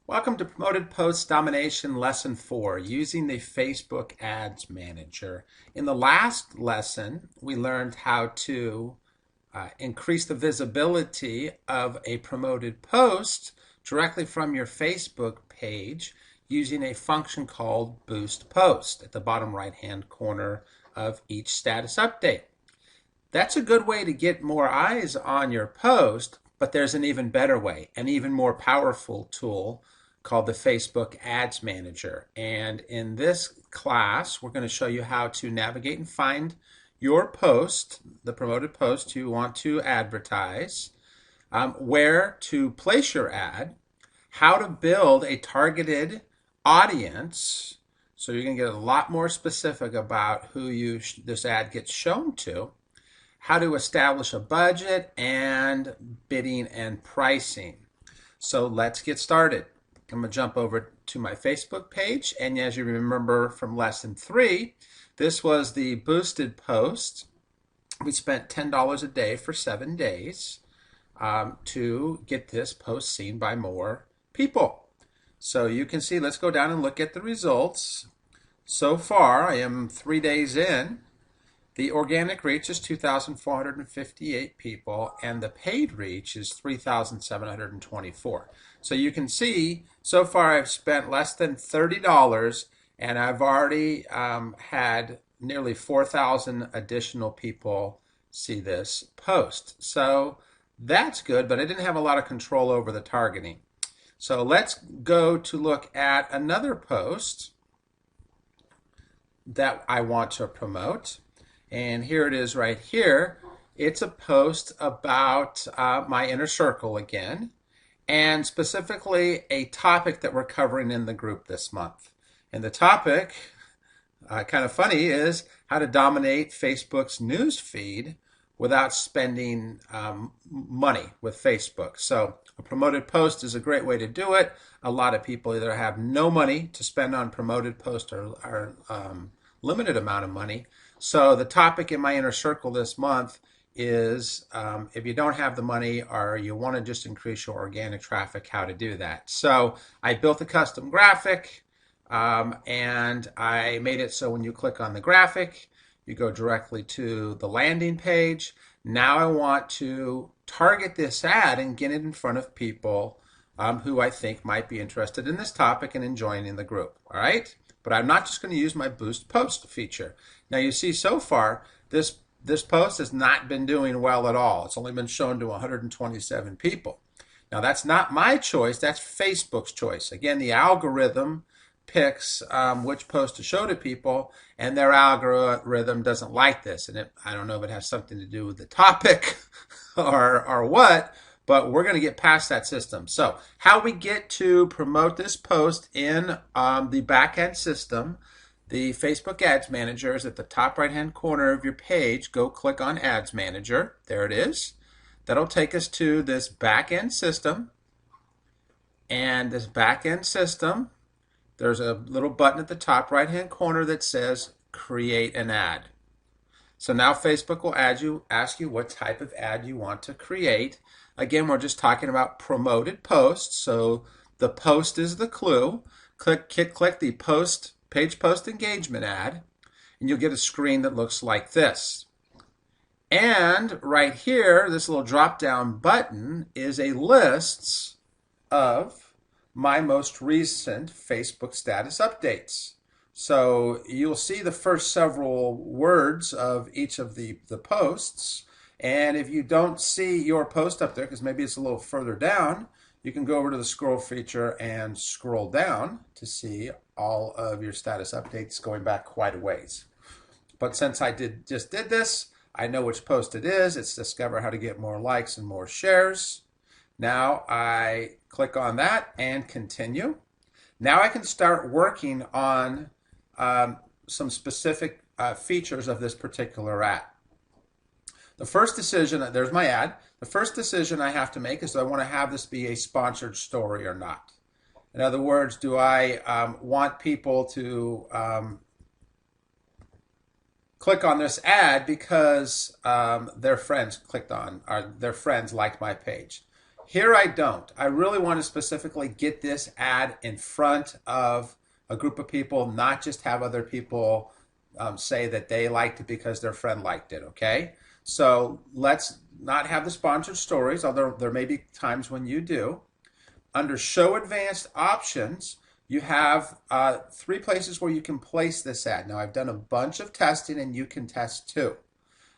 Welcome to Promoted Post Domination Lesson 4, using the Facebook Ads Manager. In the last lesson, we learned how to increase the visibility of a promoted post directly from your Facebook page using a function called Boost Post at the bottom right-hand corner of each status update. That's a good way to get more eyes on your post, but there's an even better way, an even more powerful tool called the Facebook Ads Manager. And in this class, we're going to show you how to navigate and find your post, the promoted post you want to advertise, where to place your ad, how to build a targeted audience. So you're going to get a lot more specific about who this ad gets shown to, how to establish a budget, and bidding and pricing. So let's get started. I'm going to jump over to my Facebook page, and as you remember from lesson 3, this was the boosted post. We spent $10 a day for 7 days to get this post seen by more people. So you can see, let's go down and look at the results. So far, I am 3 days in. The organic reach is 2,458 people, and the paid reach is 3,724. So you can see, so far I've spent less than $30, and I've already had nearly 4,000 additional people see this post. So that's good, but I didn't have a lot of control over the targeting. So let's go to look at another post that I want to promote. And here it is right here. It's a post about my inner circle again, and specifically a topic that we're covering in the group this month. And the topic, kind of funny, is how to dominate Facebook's news feed without spending money with Facebook. So a promoted post is a great way to do it. A lot of people either have no money to spend on promoted posts or limited amount of money. So the topic in my inner circle this month is if you don't have the money or you want to just increase your organic traffic, how to do that. So I built a custom graphic and I made it so when you click on the graphic, you go directly to the landing page. Now I want to target this ad and get it in front of people who I think might be interested in this topic and joining the group. All right? But I'm not just going to use my Boost Post feature. Now you see so far this post has not been doing well at all. It's only been shown to 127 people. Now that's not my choice, that's Facebook's choice. Again, the algorithm picks which post to show to people, and their algorithm doesn't like this. And I don't know if it has something to do with the topic or what, but we're going to get past that system. So how we get to promote this post in the back-end system, the Facebook Ads Manager is at the top right-hand corner of your page. Go click on Ads Manager. There it is. That'll take us to this back-end system. And this back-end system, there's a little button at the top right-hand corner that says Create an Ad. So now Facebook will ask you what type of ad you want to create. Again, we're just talking about promoted posts, so the post is the clue. Click the page post engagement ad, and you'll get a screen that looks like this. And right here, this little drop-down button is a list of my most recent Facebook status updates. So you'll see the first several words of each of the posts. And if you don't see your post up there, because maybe it's a little further down, you can go over to the scroll feature and scroll down to see all of your status updates going back quite a ways. But since I just did this, I know which post it is. It's discover how to get more likes and more shares. Now I click on that and continue. Now I can start working on some specific features of this particular ad. The first decision, there's my ad. The first decision I have to make is, do I want to have this be a sponsored story or not? In other words, do I want people to click on this ad because their friends clicked on, or their friends liked my page? Here I don't. I really want to specifically get this ad in front of a group of people, not just have other people say that they liked it because their friend liked it, okay? So let's not have the sponsored stories, although there may be times when you do. Under Show Advanced Options, you have three places where you can place this ad. Now, I've done a bunch of testing, and you can test too.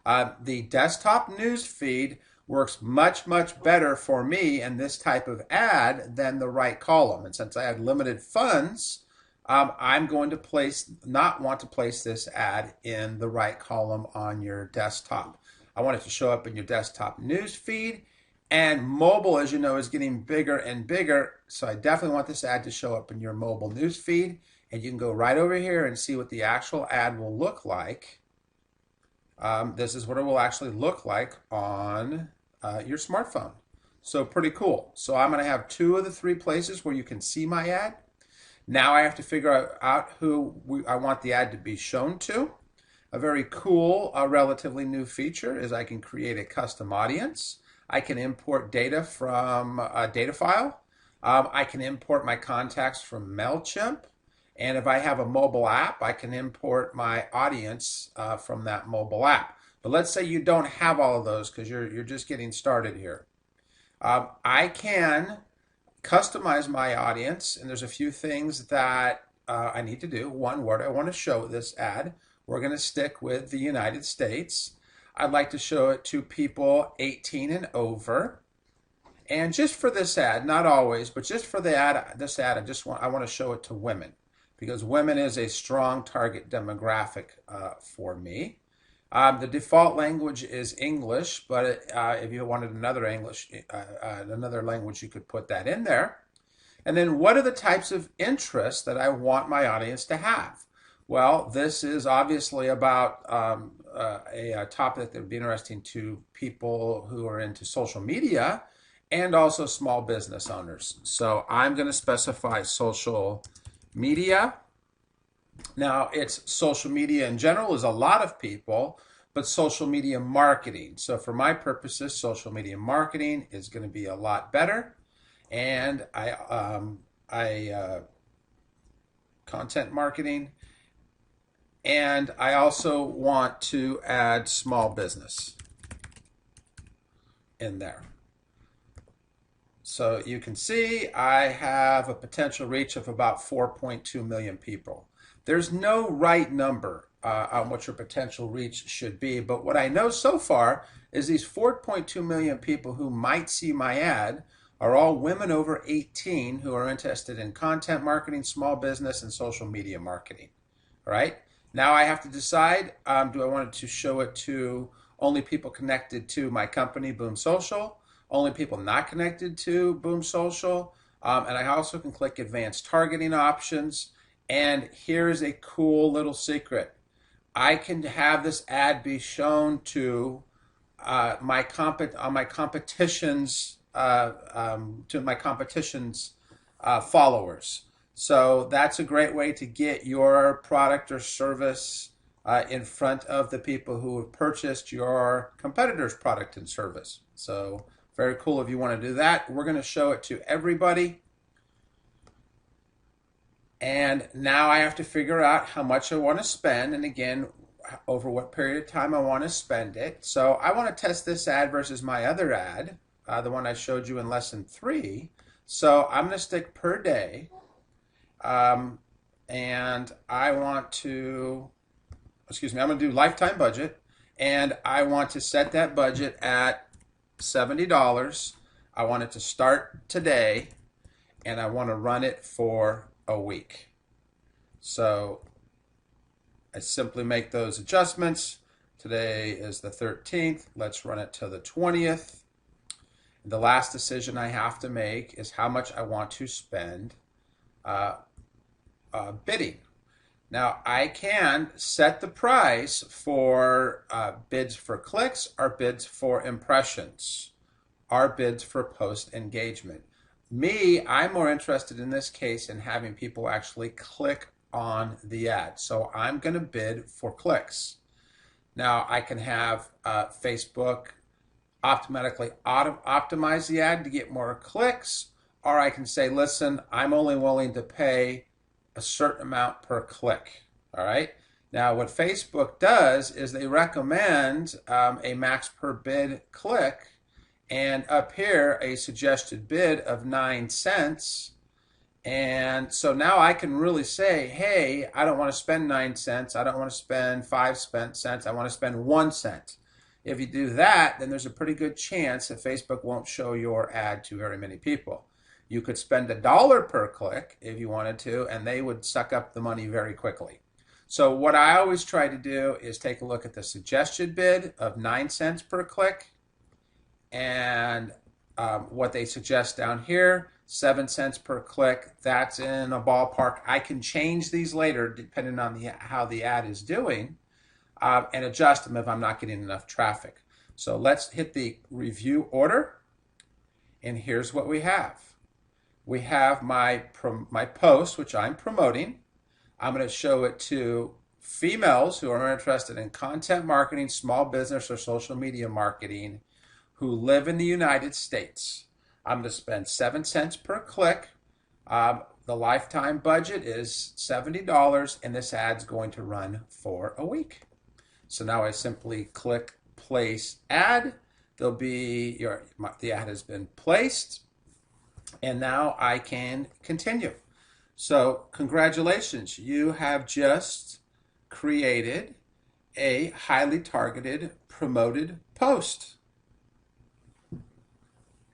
The desktop news feed works much, much better for me in this type of ad than the right column. And since I have limited funds, I'm going to not want to place this ad in the right column on your desktop. I want it to show up in your desktop news feed. And mobile, as you know, is getting bigger and bigger. So I definitely want this ad to show up in your mobile news feed. And you can go right over here and see what the actual ad will look like. This is what it will actually look like on your smartphone. So pretty cool. So I'm going to have two of the three places where you can see my ad. Now I have to figure out who I want the ad to be shown to. A very cool, relatively new feature is I can create a custom audience. I can import data from a data file. I can import my contacts from MailChimp. And if I have a mobile app, I can import my audience from that mobile app. But let's say you don't have all of those because you're just getting started here. I can customize my audience, and there's a few things that I need to do. One, where do I want to show this ad? We're going to stick with the United States. I'd like to show it to people 18 and over. And just for this ad, not always, but just for this ad, I want to show it to women because women is a strong target demographic for me. The default language is English, but if you wanted another language, you could put that in there. And then what are the types of interests that I want my audience to have? Well, this is obviously about a topic that would be interesting to people who are into social media and also small business owners. So I'm going to specify social media. Now, it's social media in general is a lot of people, but social media marketing. So for my purposes, social media marketing is going to be a lot better. And content marketing. And I also want to add small business in there. So you can see I have a potential reach of about 4.2 million people. There's no right number on what your potential reach should be, but what I know so far is these 4.2 million people who might see my ad are all women over 18 who are interested in content marketing, small business, and social media marketing. All right. Now I have to decide, do I want to show it to only people connected to my company, Boom Social, only people not connected to Boom Social, and I also can click Advanced Targeting Options. And here's a cool little secret. I can have this ad be shown to my competition's followers. So that's a great way to get your product or service in front of the people who have purchased your competitor's product and service. So very cool if you want to do that. We're going to show it to everybody. And now I have to figure out how much I want to spend, and again, over what period of time I want to spend it. So I want to test this ad versus my other ad, the one I showed you in lesson 3. So I'm going to stick per day. And I want to, I'm going to do lifetime budget, and I want to set that budget at $70. I want it to start today, and I want to run it for a week. So I simply make those adjustments. Today is the 13th. Let's run it to the 20th. The last decision I have to make is how much I want to spend bidding. Now I can set the price for bids for clicks or bids for impressions or bids for post engagement. I'm more interested in this case in having people actually click on the ad. So I'm going to bid for clicks. Now I can have Facebook automatically optimize the ad to get more clicks, or I can say, listen, I'm only willing to pay a certain amount per click. All right. Now, what Facebook does is they recommend a max per bid click, and up here, a suggested bid of 9 cents. And so now I can really say, hey, I don't want to spend 9 cents. I don't want to spend 5 cents. I want to spend 1 cent. If you do that, then there's a pretty good chance that Facebook won't show your ad to very many people. You could spend $1 per click if you wanted to, and they would suck up the money very quickly. So what I always try to do is take a look at the suggested bid of 9 cents per click, and what they suggest down here, 7 cents per click. That's in a ballpark. I can change these later depending on how the ad is doing, and adjust them if I'm not getting enough traffic. So let's hit the review order, and here's what we have. We have my post, which I'm promoting. I'm going to show it to females who are interested in content marketing, small business, or social media marketing who live in the United States. I'm going to spend 7 cents per click. The lifetime budget is $70, and this ad's going to run for a week. So now I simply click place ad. There'll be the ad has been placed, and now I can continue. So congratulations, you have just created a highly targeted promoted post.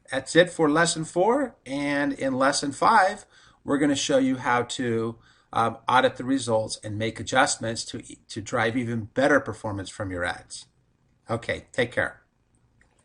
That's it for lesson 4, and in lesson 5 we're going to show you how to audit the results and make adjustments to drive even better performance from your ads. Okay, take care.